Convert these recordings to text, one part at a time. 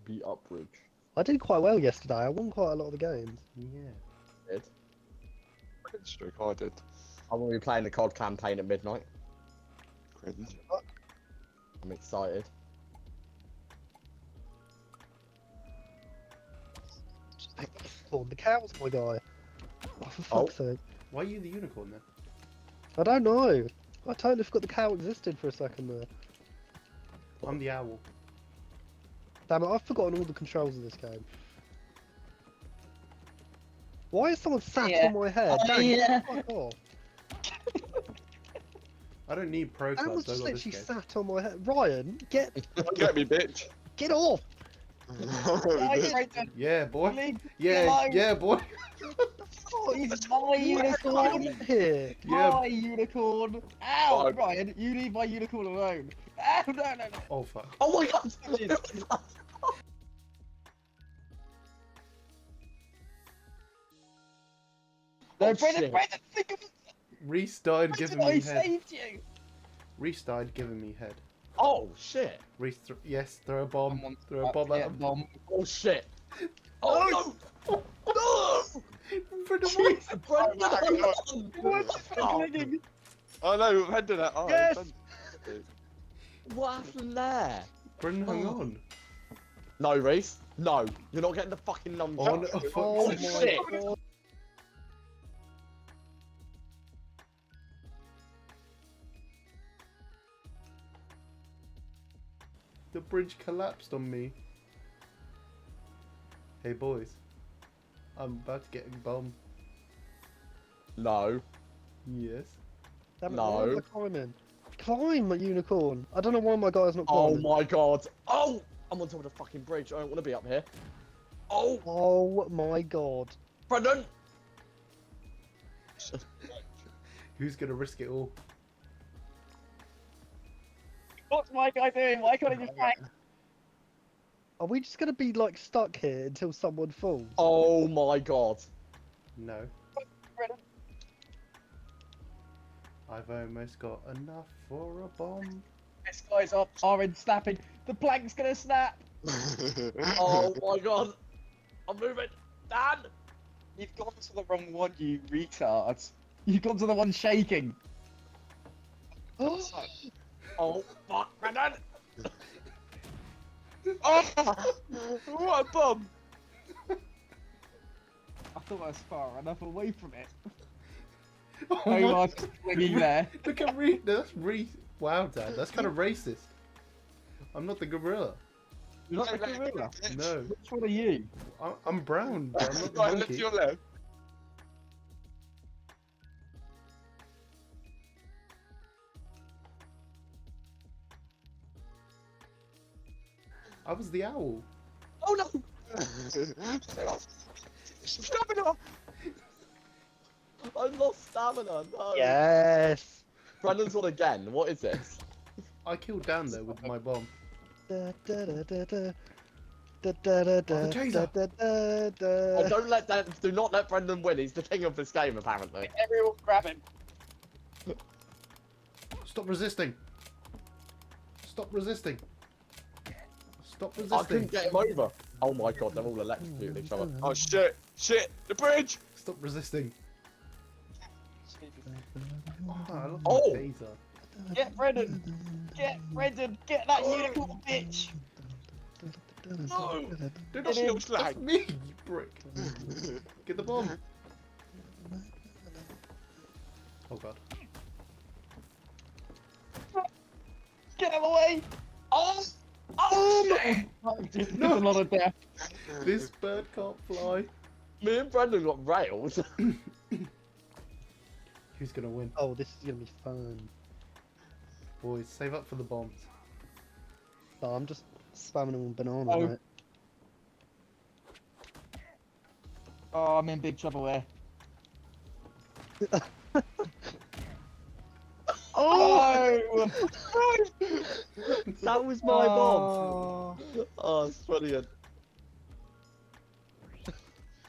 Beat up bridge. I did quite well yesterday. I won quite a lot of the games. Yeah. Did. Cringe streak, I did. I'm gonna be playing the COD campaign at midnight. Cringe. I'm excited. Oh, the cows, my guy. Oh, for fuck's sake. Why are you the unicorn then? I don't know. I totally forgot the cow existed for a second there. I'm the owl. Damn it, I've forgotten all the controls of this game. Why is someone sat on my head? Oh, Dan, yeah. get the fuck off. I don't need pro Dan was clubs. I just got this literally game. sat on my head. Ryan, get Get me, bitch. off! Yeah, boy. Leave Yeah, alone. yeah, boy. Oh, he's my unicorn. Here. Yeah. My unicorn. Ow, Fine. Ryan, you leave my unicorn alone. Ow, no, no, no. Oh fuck. Oh my god! No, Brendan, shit. Brendan, think of it. Reese died giving I me head. saved you. Reese died giving me head. Oh shit! Reese, yes, throw a bomb. Someone Throw a bomb at him. bomb. Oh shit! Oh no! No! Brendan, Jesus, Oh, Brendan! Oh, oh no, head to that. Oh, Yes! Ben- What happened there? Brendan hung Oh. on. No, Reese. No, you're not getting the fucking number. Oh, no, fuck's Oh sake. my shit. god. The bridge collapsed on me. Hey boys, I'm about to get a bomb. No. Yes. Damn it, No. why am I climbing? Climb, my unicorn. I don't know why my guy's not Oh climbing. my god. Oh! I'm on top of the fucking bridge. I don't want to be up here. Oh! Oh my god. Brendan! Who's gonna risk it all? What's my guy doing? Why can't he just hang? Are we just gonna be like stuck here until someone falls? Oh my god. No. Brendan? I've almost got enough for a bomb. This guy's up, orange snapping. The plank's gonna snap. Oh my god. I'm moving. Dan! You've gone to the wrong one, you retard. You've gone to the one shaking. Oh fuck, Brendan! Oh, what a bum! I thought I was far enough away from it. Oh Oh, my- I was swinging there. Look at Reese. That's Reese. Wow, Dad, that's kind of racist. I'm not the gorilla. You're not the gorilla. No, Which one are you? I'm brown, but I'm not the Right, lift monkey. your left. I was the owl. Oh no! Stamina! I lost stamina, no! Yes. Brendan's one again. What is this? I killed Dan though with my bomb. Da, da, da, da, da. Da, da, da, da, taser. da, da, da, Oh, da. don't let that. Do not let Brendan win. He's the king of this game, apparently. Everyone grab him. Stop resisting. Stop resisting. Stop I resisting. couldn't get him over. Oh my god, they're all electrocuting each other. Oh shit! Shit! The bridge! Stop resisting. Oh, I lost Oh. my taser. Get Brendan! Get Brendan! Get that unicorn bitch! No! Dude, That's little slag. that's me, you prick. Get the bomb. Oh god. Get him away! Oh! Oh! Shit! There's a lot of death. This bird can't fly. Me and Brendan got railed. Who's gonna win? Oh, this is gonna be fun. Boys, save up for the bombs. Oh, I'm just spamming them on banana, Oh. right? Oh, I'm in big trouble here. Oh! That was my bomb. Oh. Oh, it's brilliant.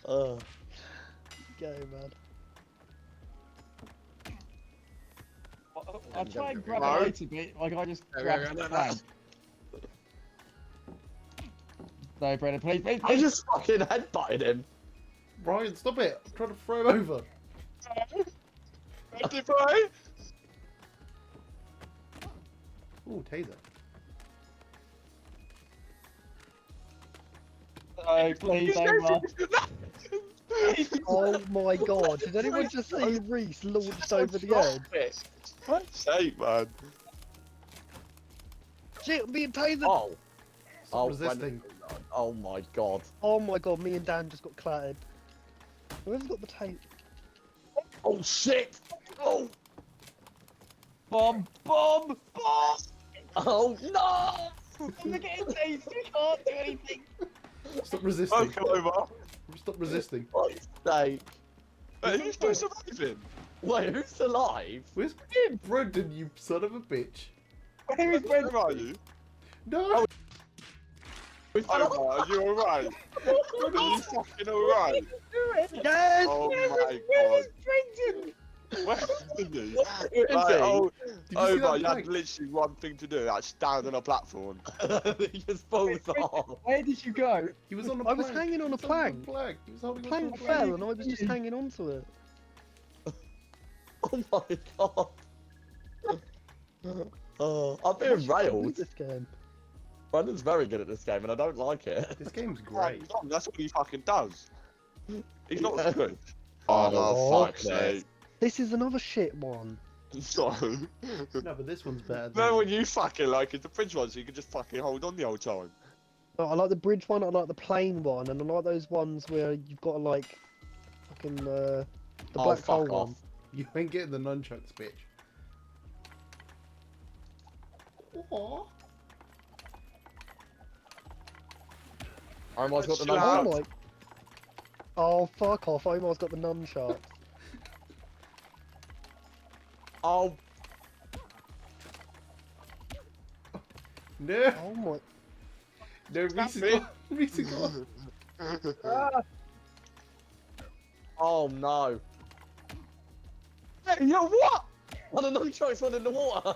Oh. Go, man. I'll try and grab No. it later, but like I just No, grabbed no, the no, no. flag. No, Brennan, please, please, I please. just fucking headbutted him. Ryan, stop it! I'm trying to throw him over. Ready, boy? Ooh, taser. No, please, over. Oh my god, did anyone just see Reese launched over the edge? Fuck's sake, man. Shit, I'm being tasered! Oh. Stop Oh, resisting. Oh my god. Oh my god, me and Dan just got clattered. Whoever's got the tape? Oh shit. Oh. Bomb, bomb, bomb! Oh no. You're getting tased, you can't do anything. Stop resisting. Come over. Stop resisting. Fuck's sake. Hey, who's still surviving? Wait, who's alive? Where's Brendan, you son of a bitch? Who's Where Brendan? are you? No! Who's Oh, alive? are you alright? Are you fucking alright? Yes! Oh my god. Brendan? Where is he? Where is Like, he? oh, Did you see oh, that but you had plank? literally one thing to do, that's stand on a platform. He just falls off. Where did you go? He was on a I plank. was hanging on He a was plank. He was holding Plank onto a fell and I was just hanging on to it. Oh my god. Oh, I'm being What's wrong railed. with this game? Brendan's very good at this game and I don't like it. This game's great. That's what he fucking does. He's not Yeah. good. Oh, Oh, fuck this. This is another shit one. No. No, but this one's better. No, than- when you fucking like it's the bridge one, so you can just fucking hold on the whole time. No, I like the bridge one, I like the plane one, and I like those ones where you've got to like fucking the Oh, black hole fuck off. one. You ain't getting the nunchucks, bitch. Aw. Omar's got the Chill Oh out. nunchucks. my! Oh fuck off! Omar's got the nunchucks. Oh, No, Oh my! no, Reese That's is me. gone. Reese is gone. oh no. Hey, yo, what? Oh, the nunchucks went in the water.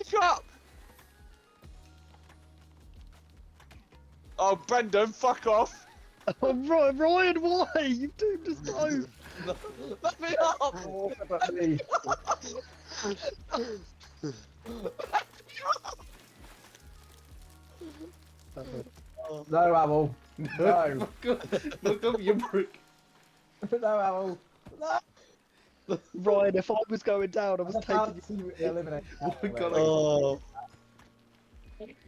Shut up! Oh, Brendan, fuck off! Oh, Ryan, why? You've doomed us both. Let me up. No, Amel. No, No. fuck off. Fuck off, you prick. No, Amel. Ryan, if I was going down, I was taking. see you eliminate. Oh my god, Oh.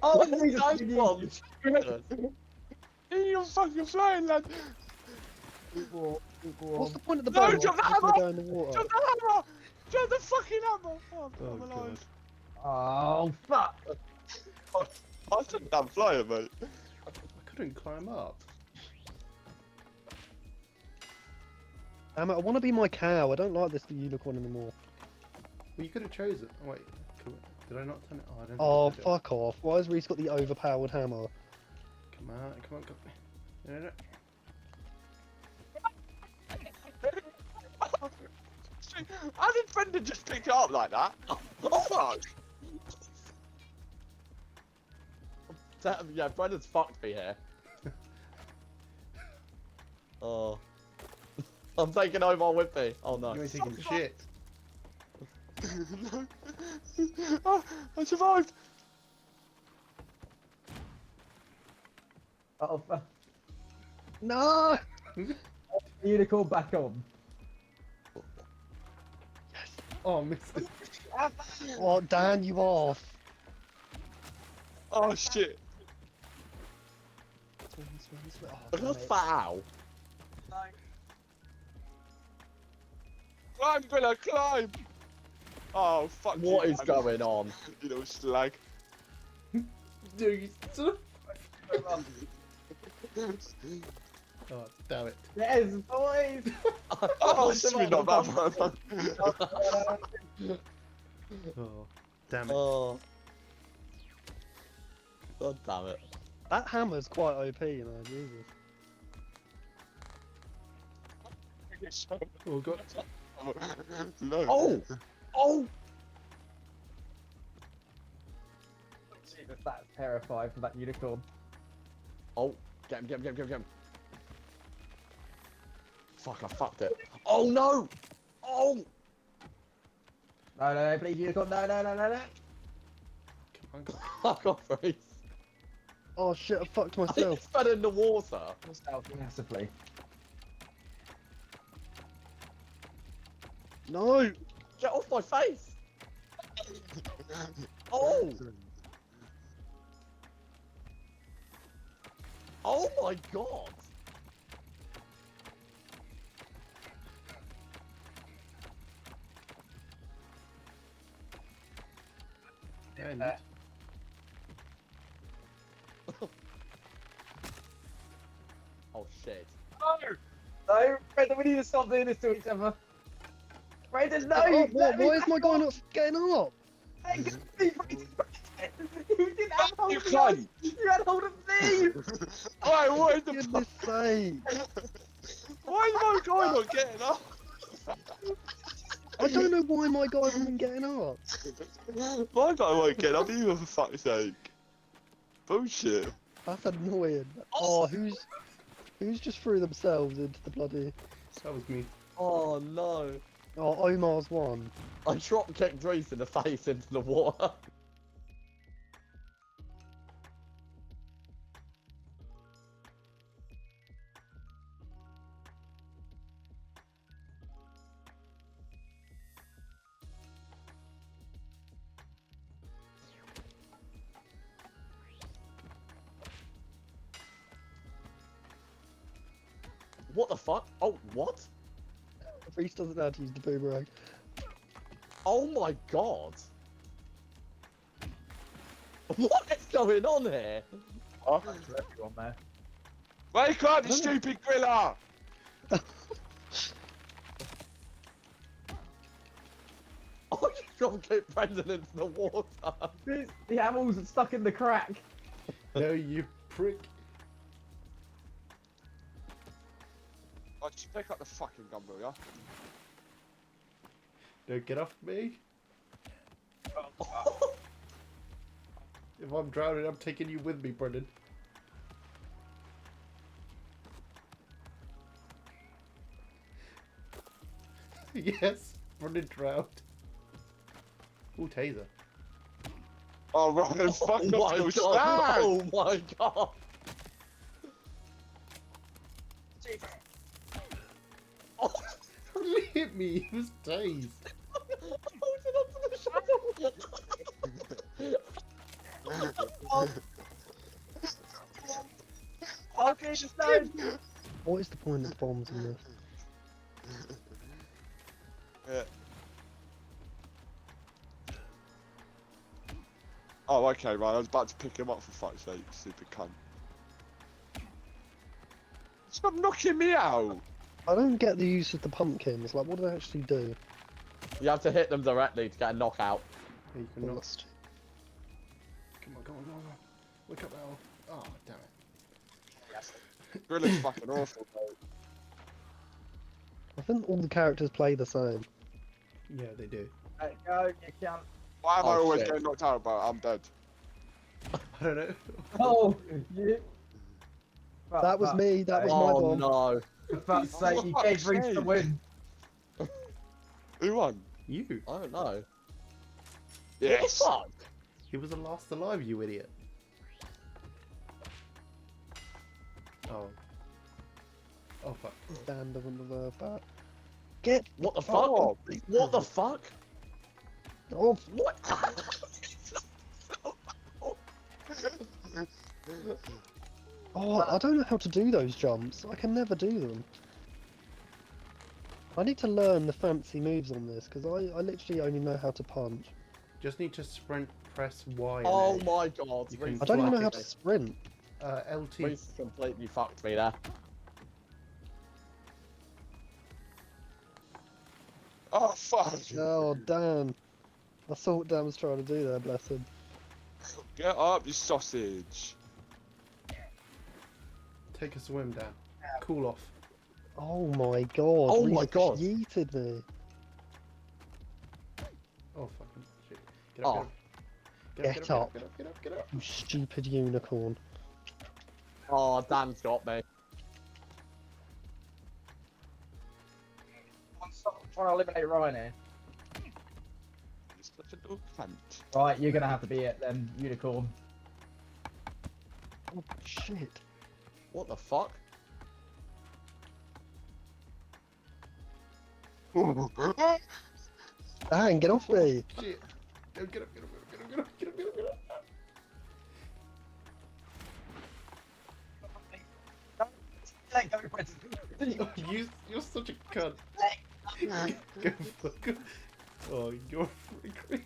Oh, these ice bombs. You're fucking flying, lad! What's the point of the No, boat? jump the If we're hammer! going in the water. Jump the hammer! Jump the fucking hammer! Oh, Oh, I'm God. alive. Oh, fuck. I said damn flyer, mate. I couldn't climb up. Damn it, I want to be my cow. I don't like this unicorn anymore. Well, you could have chosen. Oh, wait. Did I not turn it? Oh, I don't Oh, think I did. fuck off. Why has Reese got the overpowered hammer? Come on, come on, come on. No, no, no. How did Brendan just pick it up like that? Oh, fuck! Yeah, Brendan's fucked me here. Oh. I'm taking Omar with me. Oh no. You ain't taking shit. No. Oh, I survived! Oh, fuck. No! Unicorn back on. Oh, I missed it. Oh, Dan, you off. Oh, shit. Oh, Look damn at it. the foul. Climb, Bella, climb! Oh, fuck What you, is man. going on? You little slag. Dude, you son of- Oh, damn it. Yes, boys. Oh, it's me not that one. Oh, damn it. Oh. God damn it. That hammer's quite OP, you know, Jesus. Oh, God. No. Oh! Oh! That's terrifying for that unicorn. Oh, get him, get him, get him, get him, get him. Fuck, I fucked it. Oh no! Oh! No, please, unicorn. No. Come on. Fuck off, Reese. Oh shit, I fucked I think myself. it's fell in the water. Yourself massively. No! Get off my face! Oh! Oh my god! And Oh shit. No, Brendan, we need to stop doing this to each other. Brendan, no! Oh, let me why is my back guy off. not getting up? Hey, Brendan, you didn't have hold You of me. cunt! You had hold of me. Why, what in the Goodness sake! Why is my guy not getting up? I don't know why my guy isn't getting up. My guy won't get up either, for fuck's sake. Bullshit. That's annoying. Oh, who's just threw themselves into the bloody... that was me. Oh no. Oh, Omar's won. I drop kicked Reese in the face into the water. What the fuck? Oh, what? Reese doesn't know how to use the boomerang. Oh my god. What is going on here? Everyone there. Wake up, you stupid griller! Oh, you drop kicked Brendan into the water. The animals are stuck in the crack. No, you prick. Oh, just pick up the fucking gun, will ya? Don't get off me. If I'm drowning, I'm taking you with me, Brendan. Yes, Brendan drowned. Ooh, taser. Oh, Ryan, fuck Oh off, my go god. stand! Oh my god. Oh, He hit me. He was tased. holding onto the shovel. Okay, just no. What is the point of the bombs in this? Yeah. Oh, okay, right. I was about to pick him up for fuck's sake, stupid cunt. Stop knocking me out! I don't get the use of the pumpkins. Like, what do they actually do? You have to hit them directly to get a knockout. Hey, you can knock. Lost. Come on, come on, come on. Wake up, Al. Oh, damn it. Griller's fucking awful, mate. I think all the characters play the same. Yeah, they do. Let go, you can't. Why am I Oh, always shit. getting knocked out about? I'm dead. I don't know. Oh, you. That was me. That was my Oh bomb. no. For fuck's sake, you gave Reese the win. Who won? You. I don't know. Yes! What He was the last alive, you idiot. Oh. Oh, fuck. Dan doesn't deserve that. Get the fuck? What the fuck? Oh. What the fuck? off. What? Oh, I don't know how to do those jumps. I can never do them. I need to learn the fancy moves on this because I literally only know how to punch. Just need to sprint, press Y. and Oh A. my god. You can Reese I don't even know how Fly. to sprint. LT. Reese completely fucked me there. Oh, fuck! Oh, Dan. I saw what Dan was trying to do there, bless him. Get up, you sausage! Take a swim, Dan. Cool off. Oh my god. Oh Reese my God. yeeted me. Oh, fucking shit. Get up, Oh. Get up. Get up, get up, get up. You stupid unicorn. Oh, Dan's got me. I'm trying to eliminate Ryan here. He's such a little cunt. Right, you're gonna have to be it then, unicorn. Oh shit. What the fuck? Dan, get off me. Shit. Get up, get up, get up, get up, get up, get up, get up, get up. Let go, Brendan. You're such a cunt. Go fuck off. Oh, you're freaking.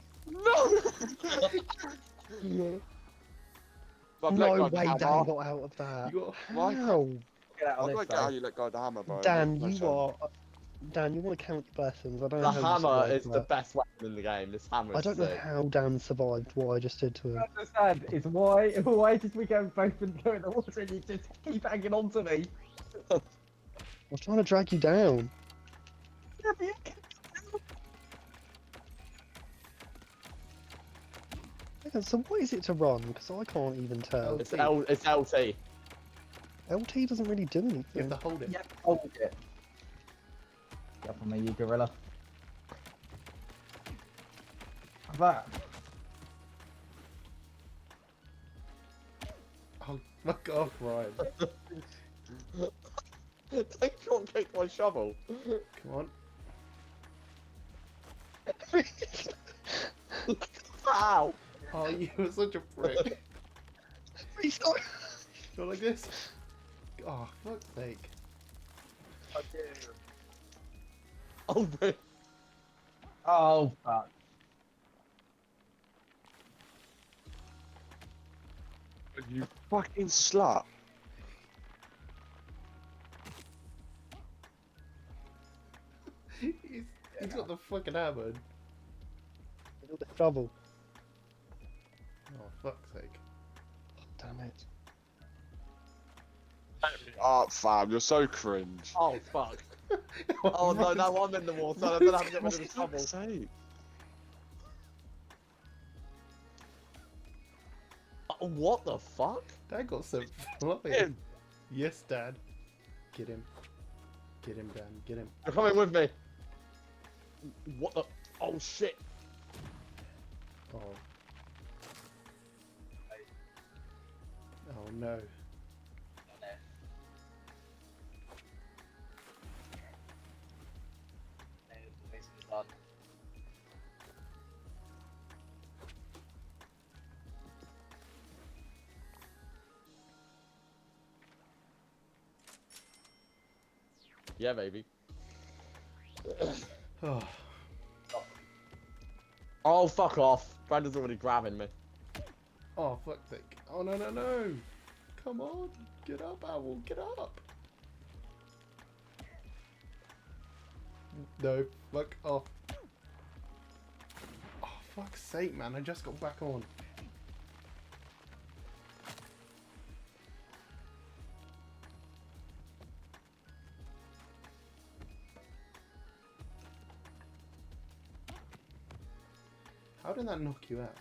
But No let go way of the Dan hammer. got out of that. You got. Why? How? Get out I of don't this, get how though. you let go of the hammer, bro. Dan, No you chance. are. Dan, you want to count your blessings. I don't The know how you hammer survived is the that. best weapon in the game. This hammer is I don't know sick. how Dan survived what I just did to him. I don't understand is why did we go both and go in the water and you just keep hanging on to me? I was trying to drag you down. Yeah, so what is it to run? Because I can't even tell. It's LT. LT doesn't really do You anything. have to hold it. Yep, hold it. Get up on me, you gorilla. That. Oh, fuck off, Ryan. They can't kick my shovel. Come on. Ow! Oh, you are such a prick. Restart. Go like this. Oh, fuck's sake. Oh, really? Oh, fuck. You fucking slut. He's got the fucking hammer. The shovel. Oh, fuck's sake. Damn it. Oh, fam, you're so cringe. Oh, fuck. Oh, no, now I'm in the water. I don't have to get rid of the shovel. Sake. Oh, what the fuck? Dad got some flying. Him. Yes, Dad. Get him. Get him, Dan. Get him. You're coming with me. What the? Oh, shit. Oh. Oh no. Yeah, baby. Oh. Oh, fuck off. Brandon's already grabbing me. Oh, fuck's sake. Oh, no, no, no. Come on. Get up, Owl. Get up. No. Fuck off. Oh, fuck's sake, man. I just got back on. How did that knock you out?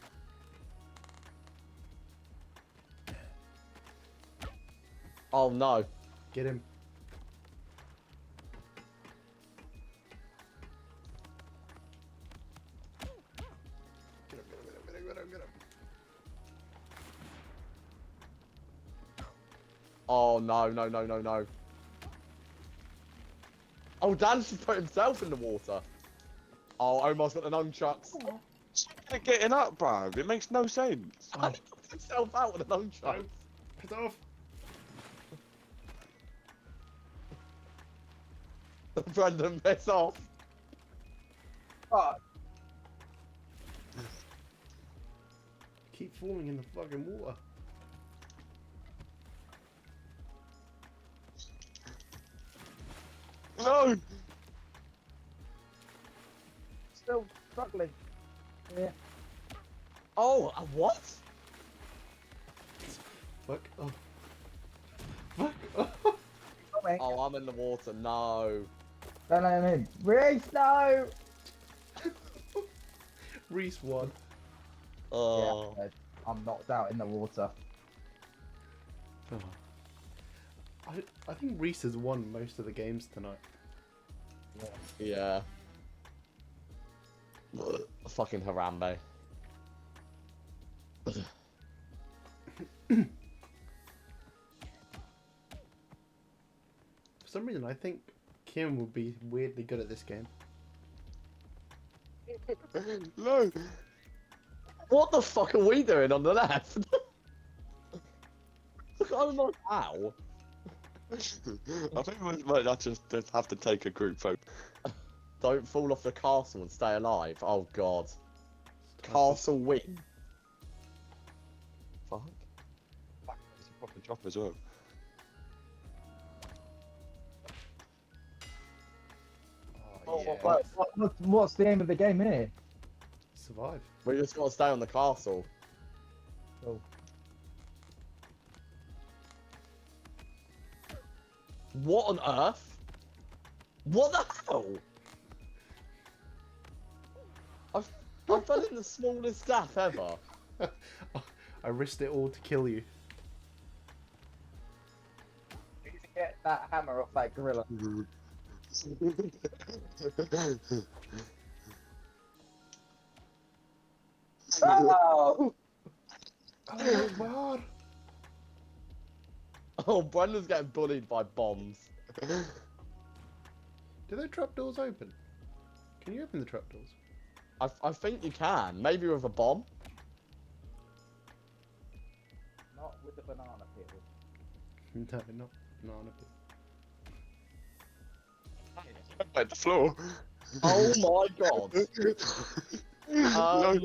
Oh, no. Get him. Get him, get him, get him, get him, get him, get him. Oh, no, no, no, no, no. Oh, Dan's just put himself in the water. Oh, Omar's got the nunchucks. They're getting up, bro. It makes no sense. Oh. He put himself out with the nunchucks. Piss off. Brendan, piss off. Fuck. Keep falling in the fucking water. No! Still struggling. Yeah. Oh, what? Fuck off. Fuck off. Coming. Oh, I'm in the water. No. Don't let him in. Reese, no! Reese won. Oh. Yeah, I'm knocked out in the water. I think Reese has won most of the games tonight. Yeah. Fucking Harambe. For some reason, I think Kim will be weirdly good at this game. No. What the fuck are we doing on the left? Look, I don't know how. I think we might just have to take a group vote. Don't fall off the castle and stay alive. Oh god. Castle win. Fuck. It's a proper drop as well. Oh, yeah. What's the aim of the game here? Survive. We just gotta stay on the castle. Cool. What on earth? What the hell? I fell in the smallest gap ever. I risked it all to kill you. You need to get that hammer off that gorilla. Oh! Oh, God. Oh, Brendan's getting bullied by bombs. Do the trapdoors open? Can you open the trapdoors? I think you can. Maybe with a bomb. Not with the banana peel. No, not banana peel. Like the floor. Oh my god. No.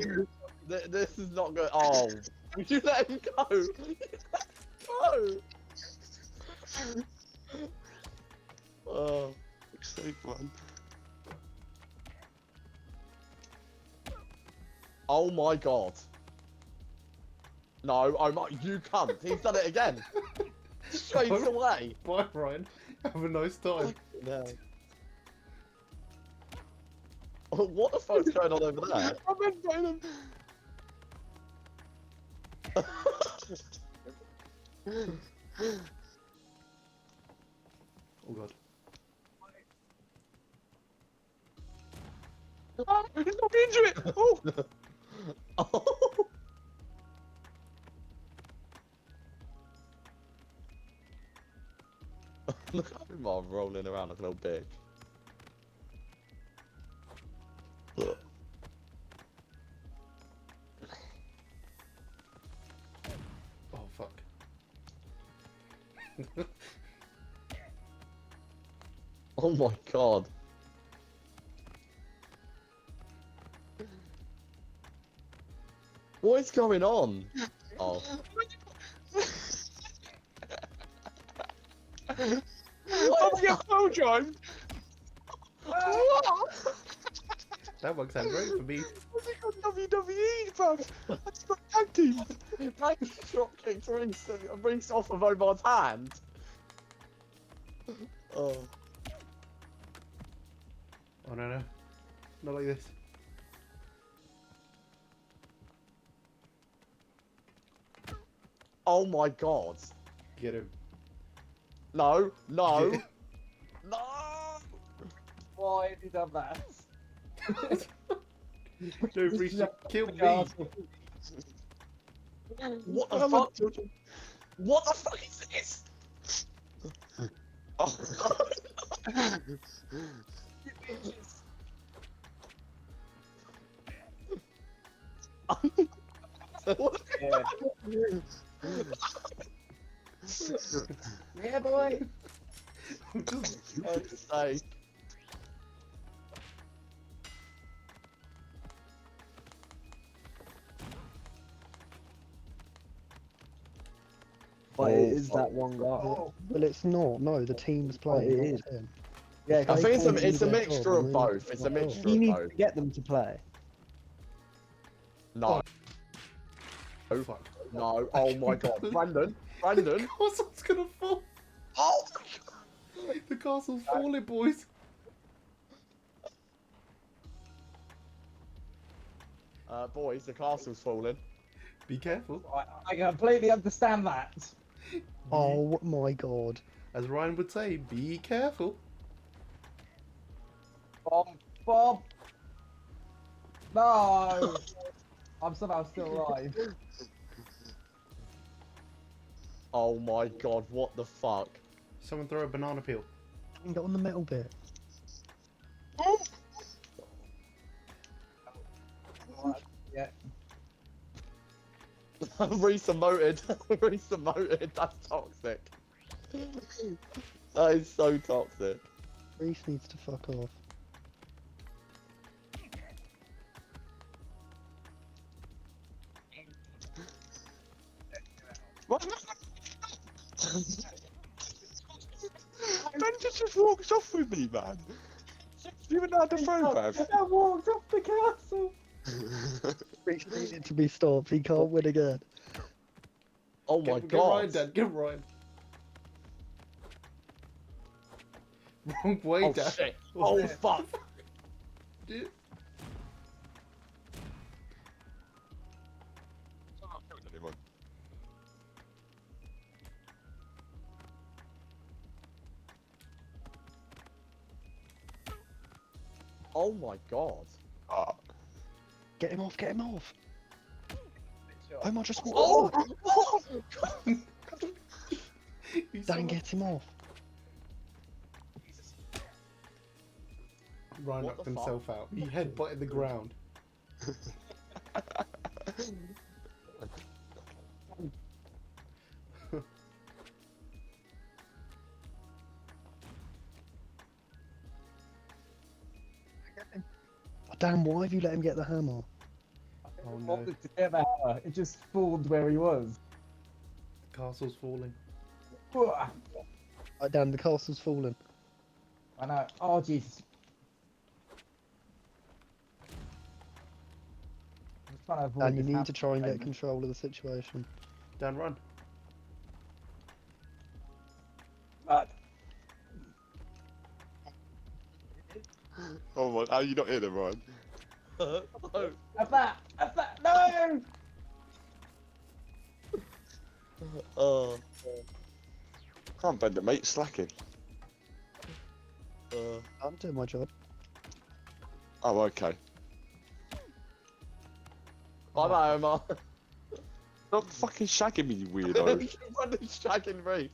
This is not good. Oh, would you let him go? You let him go. Oh. Save one. Oh my god. No, oh my, you cunt. He's done it again. Straight away. Bye, Ryan. Have a nice time. No. Oh, what the fuck's going on over there? I've been fighting. Oh, God. Oh, he's not into it. Oh. Oh. Look at him rolling around like a little bitch. Oh, fuck. Oh my god. What is going on? Oh. Oh, yeah, oh, John. What? That works out great for me. What's he got WWE, bruv? That's got tag team. Like drop kicked Reese off of Omar's hand. Oh. Oh, no, no. Not like this. Oh my god. Get him. No, no, Get- no. Why have you done that? No, Reese, you killed me. What the fuck? What the fuck is this? Oh. Yeah. Yeah, boy. Say. But it is fuck. that one guy. Well, it's not. No, the team's playing. it not is. him. Yeah, I think told it's a you that mixture job, of and both. It's a then- mixture you of need both. to get them to play. No. Oh, fuck. No. Oh my god. Brandon. Brandon. The castle's gonna fall. Oh The castle's falling, boys. Boys, the castle's falling. Be careful. I completely understand that. Oh my god. As Ryan would say, be careful. Bob. No. I'm somehow still alive. Oh my god, what the fuck? Someone throw a banana peel. Get on the metal bit. Yeah. Reese emoted. Reese emoted. That's toxic. That is so toxic. Reese needs to fuck off. Ben just walks off with me, man. You even had the throw back. I walked off the castle. Reese needed to be stopped. He can't win again. Oh my Get god. Ryan, Dad. Get Ryan. Wrong way, Oh Dad. shit. Oh fuck. Dude. Oh my god. Ah. Get him off, get him off. Oh my, just Oh! He's Dan, so- get him off. Ryan What knocked the himself out. He headbutted the ground. Oh, Dan, why have you let him get the hammer? Oh no. Wanted to get the hammer. It just spawned where he was. The castle's falling. I Oh, Dan, the castle's fallen. know. Oh Jesus. I'm trying to avoid Dan, you this need to try and get happening. control of the situation. Dan, run. Oh my, how you not here then, Ryan? Have that! Have that! No! Can't bend it, mate. Slacking. I'm doing my job. Oh, okay. Bye bye, Omar. Stop fucking shagging me, you weirdo. He's running shagging Reese.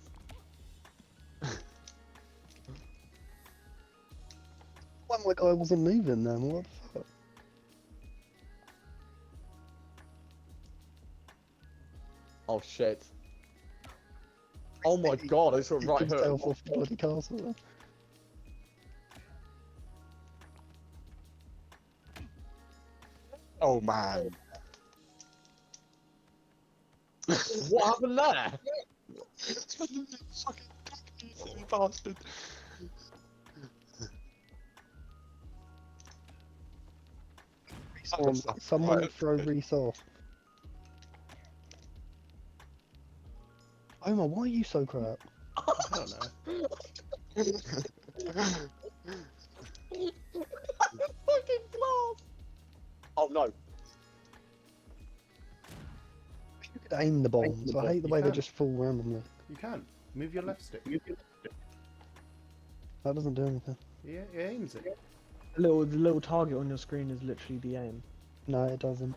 Well, my guy wasn't moving then, what the fuck? Oh shit. Oh my god, I saw He right kicked hook. himself off the bloody castle then. Oh man. What happened there? Fucking you silly bastard. Someone Right, throw okay. Reese off. Omar, why are you so crap? I don't know. Fucking glass. Oh no. You could aim the bombs. I hate the You way they can. just fall randomly. You can. Move your left stick. That doesn't do anything. Yeah, he aims it. The little target on your screen is literally the aim. No, it doesn't.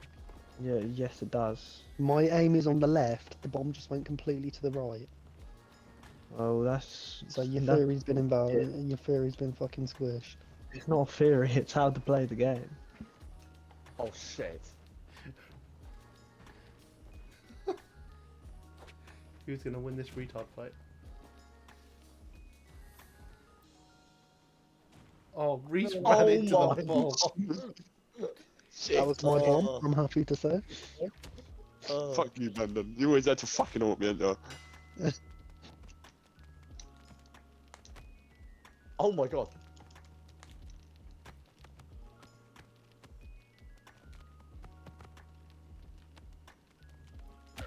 Yeah, yes it does. My aim is on the left, the bomb just went completely to the right. Oh, that's So your that- theory's been invalid, and your theory's been fucking squished. It's not a theory. It's how to play the game. Oh shit. Who's gonna win this retard fight? Oh, Reese ran Oh into my the bomb. Shit. That was my bomb, Oh. I'm happy to say. Fuck you, Brendan. You always had to fucking haunt me, ain't you? Oh my god.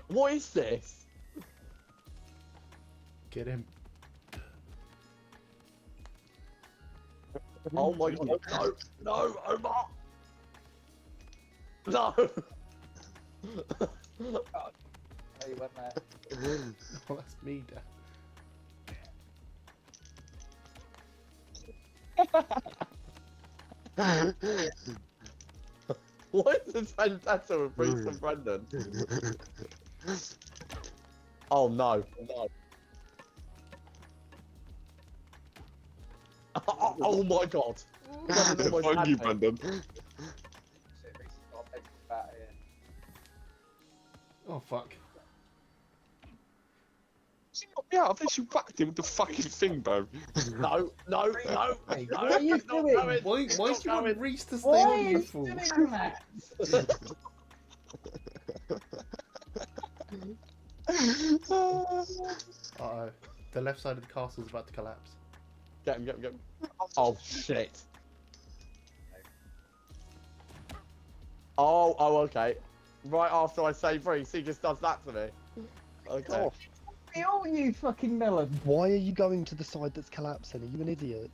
What is this? Get him. Oh my god. No, no, Omar. No. Oh, you went there. Oh, that's me, Dad. What is this vendetta with Bruce and Brendan? Oh no. No. Oh my god. Brendan almost Fuck had you, me. Brendan. Shit, Reese has got a big bat here. Oh, fuck. Yeah, I've literally whacked him with the fucking thing, bro. No, no, no. Hey, No, what are you it's not doing? going. Why It's do not you want going. Reese to stay Why are on you, you fool? doing that? Uh-oh. The left side of the castle is about to collapse. Get him, get him, get him. Oh shit. Oh, okay. Right after I save Reese, he just does that to me. Okay. Oh, Kill you fucking melon. why are you going to the side that's collapsing? Are you an idiot?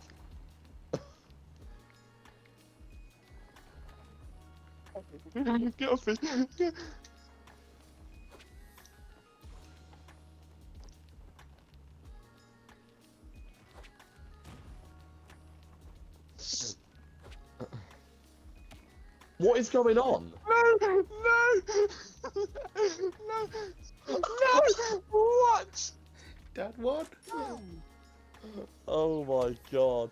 Get off me. What is going on? No! No! No! No! What? Dad, what? Oh my god.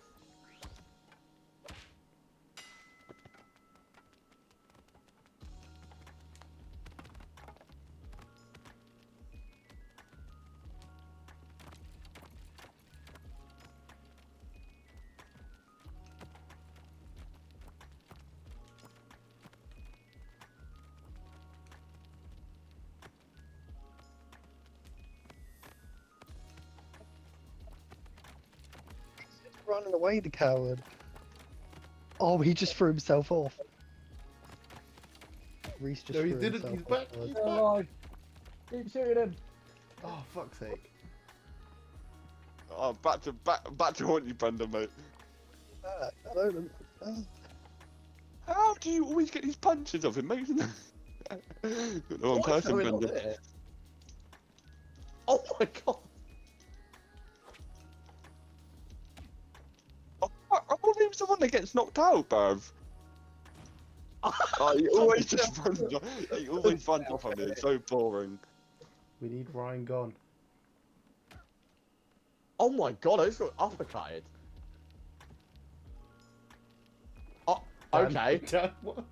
Running away, the coward. Oh, he just threw himself off. Reese just No, he threw didn't. himself He's off. back. guys. He's Still back. alive. Keep shooting him. Oh, fuck's sake. Oh, back to haunt you, Brendan, mate. I don't know. How do you always get these punches off him, mate? Got the wrong What is person, going on Brendan. here? Oh my god. Oh, fuck, I thought he was the one that gets knocked out, bruv. Oh, he always just runs off. He always runs off on me. It's so boring. We need Ryan gone. Oh my god, I just got uppercutted. Oh, okay. Dad, what?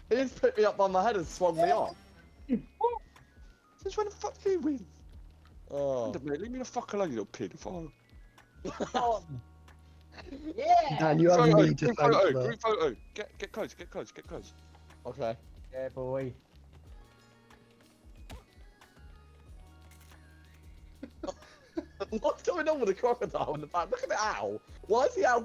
He just picked me up by my head and swung me off. Since when the fuck do you win? Oh. Brendan, mate, leave me the fuck alone, you little paedophile. Yeah. Dan, you have me to Group thank photo, for that. group photo. Get close, get close, get close. Okay. Yeah, boy. What's going on with the crocodile in the back? Look at the owl. Why is the owl